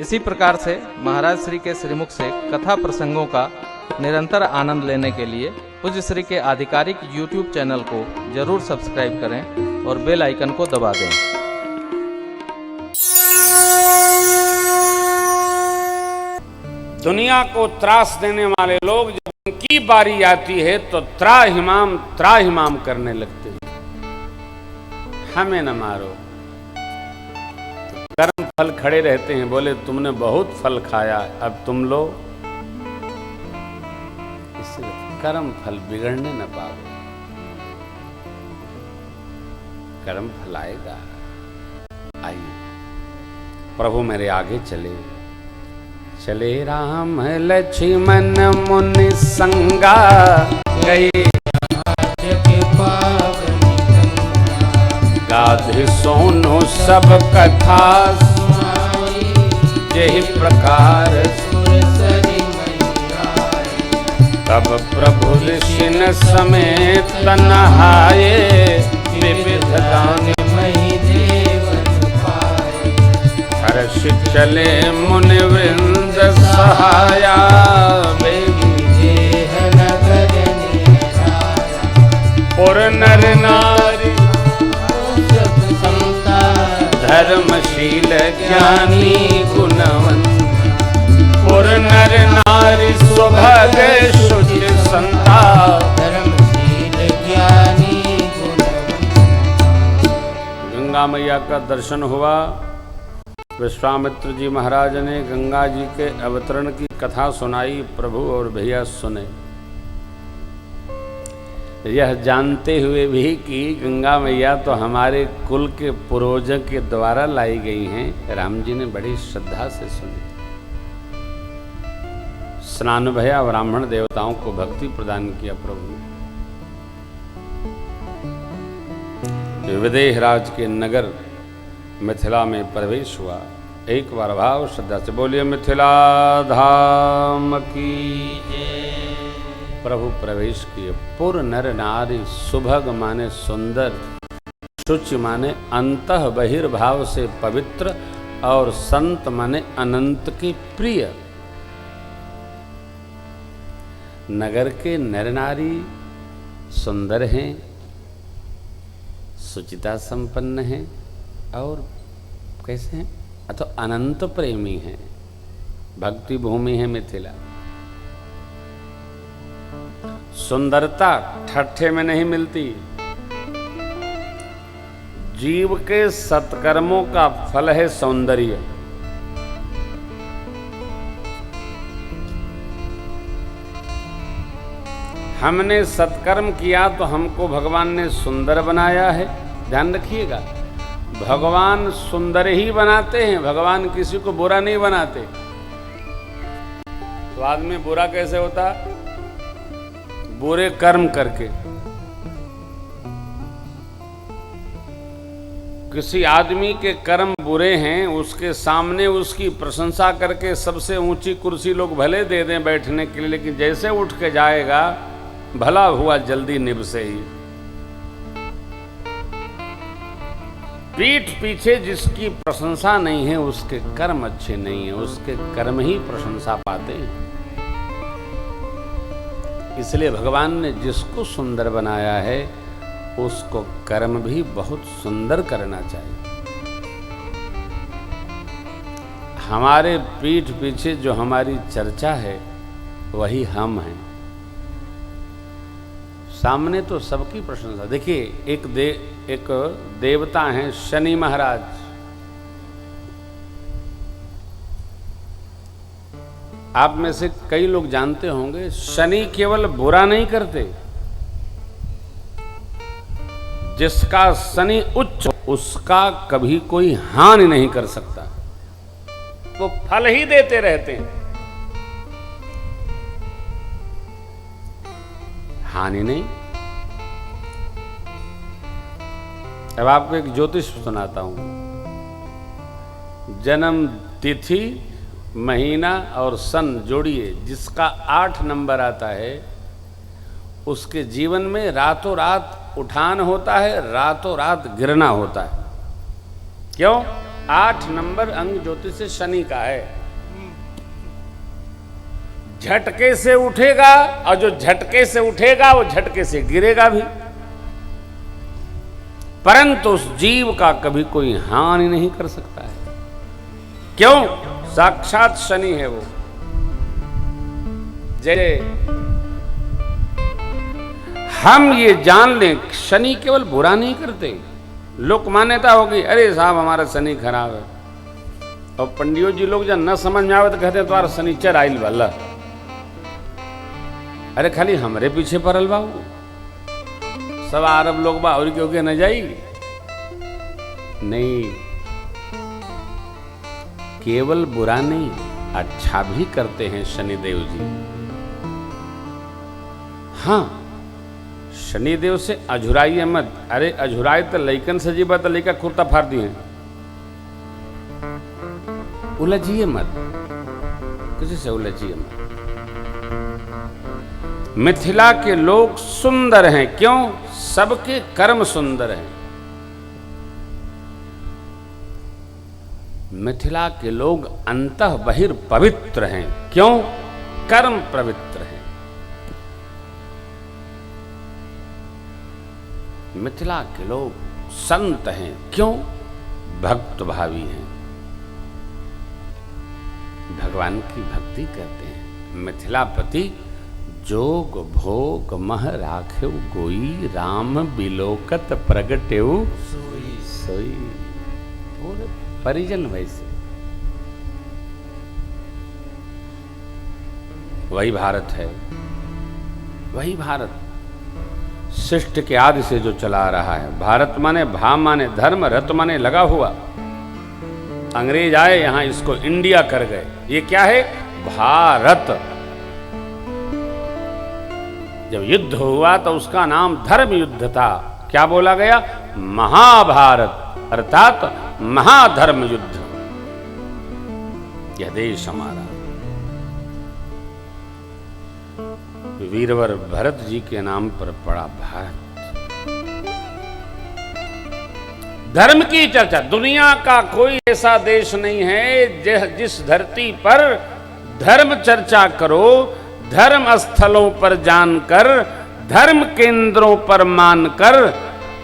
इसी प्रकार से महाराज श्री के श्रीमुख से कथा प्रसंगों का निरंतर आनंद लेने के लिए पूज्य श्री के आधिकारिक YouTube चैनल को जरूर सब्सक्राइब करें और बेल आइकन को दबा दें। दुनिया को त्रास देने वाले लोग जब उनकी बारी आती है तो त्राहिमाम करने लगते हैं, हमें न मारो। कर्म फल खड़े रहते हैं, बोले तुमने बहुत फल खाया, अब तुम लो। इससे कर्म फल बिगड़ने न पाओ, कर्म फल आएगा। आइए प्रभु मेरे आगे चले। चले राम लक्ष्मण मुनि संगा, गए गाधि सोनो सब कथा, यही प्रकार तब प्रभु ऋषिन समेत नहाए, विविध दान हर्ष चले मुनि वृंद सहाया, पुर नर नारी धर्मशील ज्ञानी गुणवंत, पुर नर नारी सुभग शुचि संता, धर्मशील ज्ञानी गुणवंत। गंगा मैया का दर्शन हुआ। विश्वामित्र जी महाराज ने गंगा जी के अवतरण की कथा सुनाई, प्रभु और भैया सुने। यह जानते हुए भी कि गंगा मैया तो हमारे कुल के पूर्वजों के द्वारा लाई गई हैं, राम जी ने बड़ी श्रद्धा से सुनी। स्नान भया, ब्राह्मण देवताओं को भक्ति प्रदान किया प्रभु ने। विदेह राज के नगर मिथिला में प्रवेश हुआ। एक बार भाव श्रद्धा से बोलिए मिथिला धाम की जय। प्रभु प्रवेश किए। पुर नर नारी, सुभग माने सुंदर, शुचि माने अंतः बहिर्भाव से पवित्र, और संत माने अनंत के प्रिय। नगर के नर नारी सुंदर हैं, सुचिता संपन्न हैं, और कैसे हैं? तो अनंत प्रेमी हैं। भक्ति भूमि है मिथिला। सुंदरता ठट्ठे में नहीं मिलती। जीव के सत्कर्मों का फल है सौंदर्य। हमने सत्कर्म किया तो हमको भगवान ने सुंदर बनाया है। ध्यान रखिएगा, भगवान सुंदर ही बनाते हैं, भगवान किसी को बुरा नहीं बनाते। तो आदमी बुरा कैसे होता? बुरे कर्म करके। किसी आदमी के कर्म बुरे हैं, उसके सामने उसकी प्रशंसा करके सबसे ऊंची कुर्सी लोग भले दे दें बैठने के लिए, लेकिन जैसे उठ के जाएगा, भला हुआ जल्दी निभ से ही। पीठ पीछे जिसकी प्रशंसा नहीं है, उसके कर्म अच्छे नहीं है, उसके कर्म ही प्रशंसा पाते हैं। इसलिए भगवान ने जिसको सुंदर बनाया है, उसको कर्म भी बहुत सुंदर करना चाहिए। हमारे पीठ पीछे जो हमारी चर्चा है, वही हम हैं। सामने तो सबकी प्रशंसा। देखिए, एक देवता हैं शनि महाराज। आप में से कई लोग जानते होंगे, शनि केवल बुरा नहीं करते। जिसका शनि उच्च, उसका कभी कोई हानि नहीं कर सकता। वो फल ही देते रहते हैं, हानि नहीं। अब आपको एक ज्योतिष सुनाता हूं। जन्म तिथि, महीना और सन जोड़िए, जिसका 8 नंबर आता है, उसके जीवन में रातों रात उठान होता है, रातों रात गिरना होता है। क्यों? 8 नंबर अंग ज्योतिष से शनि का है। झटके से उठेगा और जो झटके से उठेगा वो झटके से गिरेगा भी, परंतु उस जीव का कभी कोई हानि नहीं कर सकता है। क्यों? साक्षात शनि है वो। जैसे हम ये जान लें शनि केवल बुरा नहीं करते। लोक मान्यता होगी अरे साहब हमारा शनि खराब है, और पंडियो जी लोग जब न समझ में आवे तो कहते तुम्हारा शनिचर आइल वाला। अरे खाली हमरे पीछे पड़ल बाबू, सब अरब लोग बा और क्यों के न जाई। नहीं, केवल बुरा नहीं अच्छा भी करते हैं शनिदेव जी। हाँ, शनिदेव से अझुराइए मत। अरे अझुराए तो लइकन से जीवा तो लइका कुर्ता फाड़ दिए, उलझिए मत, किसी से उलझिए मत। मिथिला के लोग सुंदर हैं। क्यों? सबके कर्म सुंदर हैं। मिथिला के लोग अंतः बहिर् पवित्र हैं। क्यों? कर्म पवित्र हैं। मिथिला के लोग संत हैं। क्यों? भक्त भावी हैं, भगवान की भक्ति करते हैं। मिथिलापति जोग भोग मह राखेउ गोई, राम बिलोकत प्रगटेउ सोई। पूरे परिजन वैसे। वही भारत है, वही भारत शिष्ट के आदि से जो चला रहा है। भारत माने भा माने धर्म, रत माने लगा हुआ। अंग्रेज आए यहां इसको इंडिया कर गए। ये क्या है? भारत। जब युद्ध हुआ तो उसका नाम धर्म युद्ध था। क्या बोला गया? महाभारत अर्थात महाधर्म युद्ध। यह देश हमारा वीरवर भरत जी के नाम पर पड़ा भारत। धर्म की चर्चा, दुनिया का कोई ऐसा देश नहीं है जिस धरती पर धर्म चर्चा करो, धर्म स्थलों पर जानकर, धर्म केंद्रों पर मानकर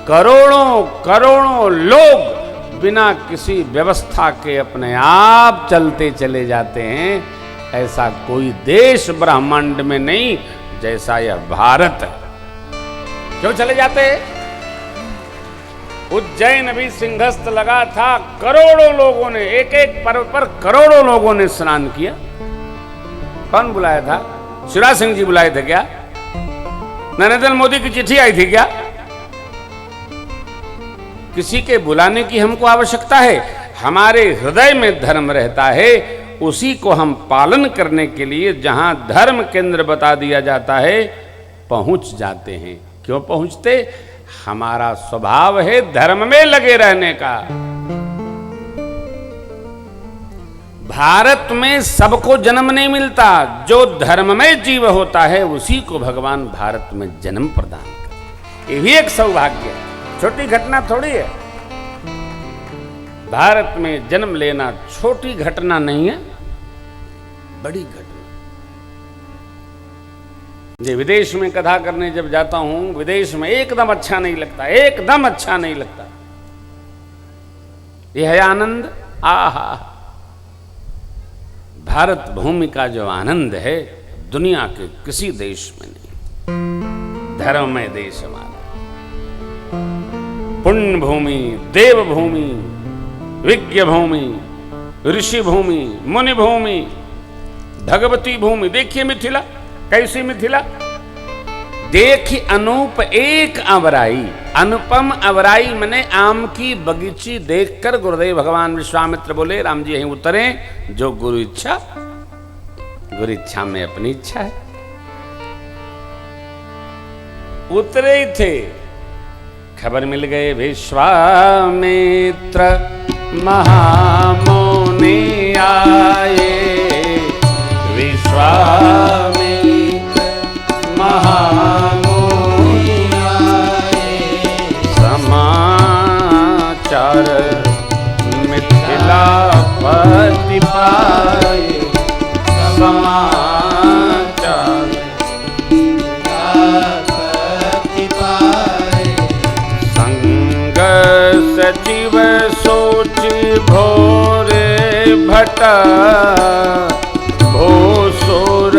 करोड़ों करोड़ों लोग बिना किसी व्यवस्था के अपने आप चलते चले जाते हैं। ऐसा कोई देश ब्रह्मांड में नहीं जैसा यह भारत है। क्यों चले जाते हैं? उज्जैन भी सिंहस्थ लगा था, करोड़ों लोगों ने, एक एक पर्व पर करोड़ों लोगों ने स्नान किया। कौन बुलाया था? शिवराज सिंह जी बुलाए थे क्या? नरेंद्र मोदी की चिट्ठी आई थी क्या? किसी के बुलाने की हमको आवश्यकता है? हमारे हृदय में धर्म रहता है, उसी को हम पालन करने के लिए जहां धर्म केंद्र बता दिया जाता है पहुंच जाते हैं। क्यों पहुंचते? हमारा स्वभाव है धर्म में लगे रहने का। भारत में सबको जन्म नहीं मिलता, जो धर्म में जीव होता है उसी को भगवान भारत में जन्म प्रदान करते। ये भी एक सौभाग्य है, छोटी घटना थोड़ी है। भारत में जन्म लेना छोटी घटना नहीं है, बड़ी घटना। ये विदेश में कथा करने जब जाता हूं, विदेश में एकदम अच्छा नहीं लगता, एकदम अच्छा नहीं लगता। यह है आनंद। आहा, भारत भूमि का जो आनंद है दुनिया के किसी देश में नहीं। धर्ममय देश हमारा, पुण्य भूमि, देव भूमि, विज्ञ भूमि, ऋषि भूमि, मुनि भूमि, भगवती भूमि। देखिए मिथिला, कैसी मिथिला। देखी अनूप एक अवराई, अनुपम अवराई मने आम की बगीची देखकर गुरुदेव भगवान विश्वामित्र बोले राम जी यहीं उतरे, जो गुरु इच्छा, गुरु इच्छा में अपनी इच्छा है। उतरे ही थे, खबर मिल गए विश्वामित्र महामुनि आए, विश्वामित्र महामुनि आए, समाचार मिथिला भट भूसुर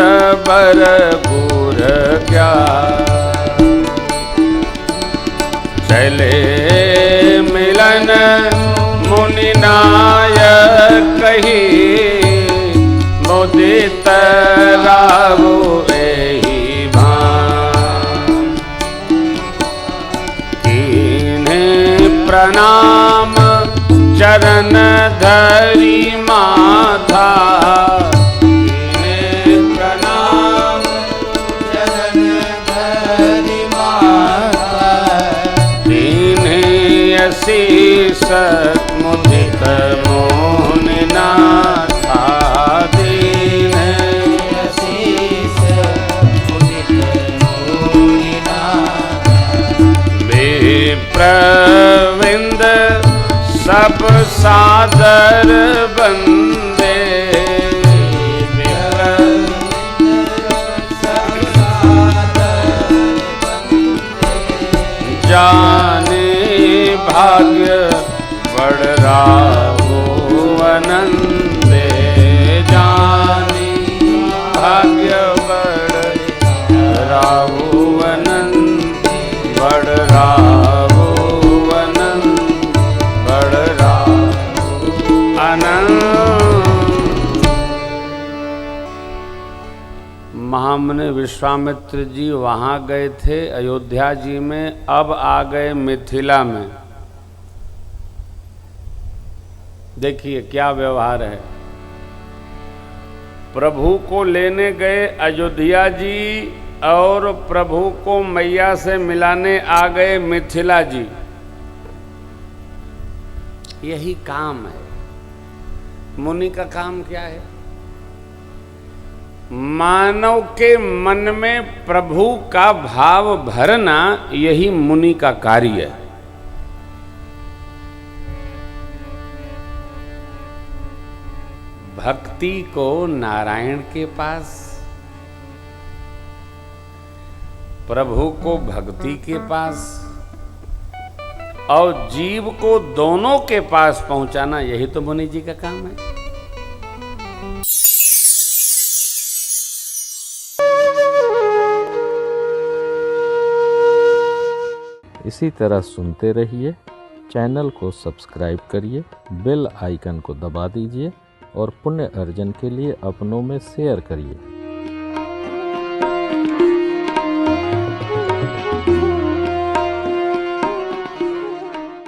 बर गुर ज्ञान चले मिलन मुनि नायक कही मुदित रावो एहि भान कीन्हे प्रणाम चरण धरी माथा कीन्हे प्रणाम चरण धरी माथा कीन्हे असीस मुदित मोनि नाथा दीन्हे असीस मुदित मोनि नाथा विप्रविंद सब सादर बंदे जाने भाग्य बड़ रावो अनंदे जाने भाग्य बड़ रावो अनंद बड़ रावो अनंद बड़ रावो अनंद। महामुनि विश्वामित्र जी वहाँ गए थे अयोध्या जी में, अब आ गए मिथिला में। देखिए क्या व्यवहार है। प्रभु को लेने गए अयोध्या जी और प्रभु को मैया से मिलाने आ गए मिथिला जी। यही काम है। मुनि का काम क्या है? मानव के मन में प्रभु का भाव भरना, यही मुनि का कार्य है। भक्ति को नारायण के पास, प्रभु को भक्ति के पास और जीव को दोनों के पास पहुंचाना, यही तो मुनि जी का काम है। इसी तरह सुनते रहिए। चैनल को सब्सक्राइब करिए, बेल आइकन को दबा दीजिए और पुण्य अर्जन के लिए अपनों में शेयर करिए।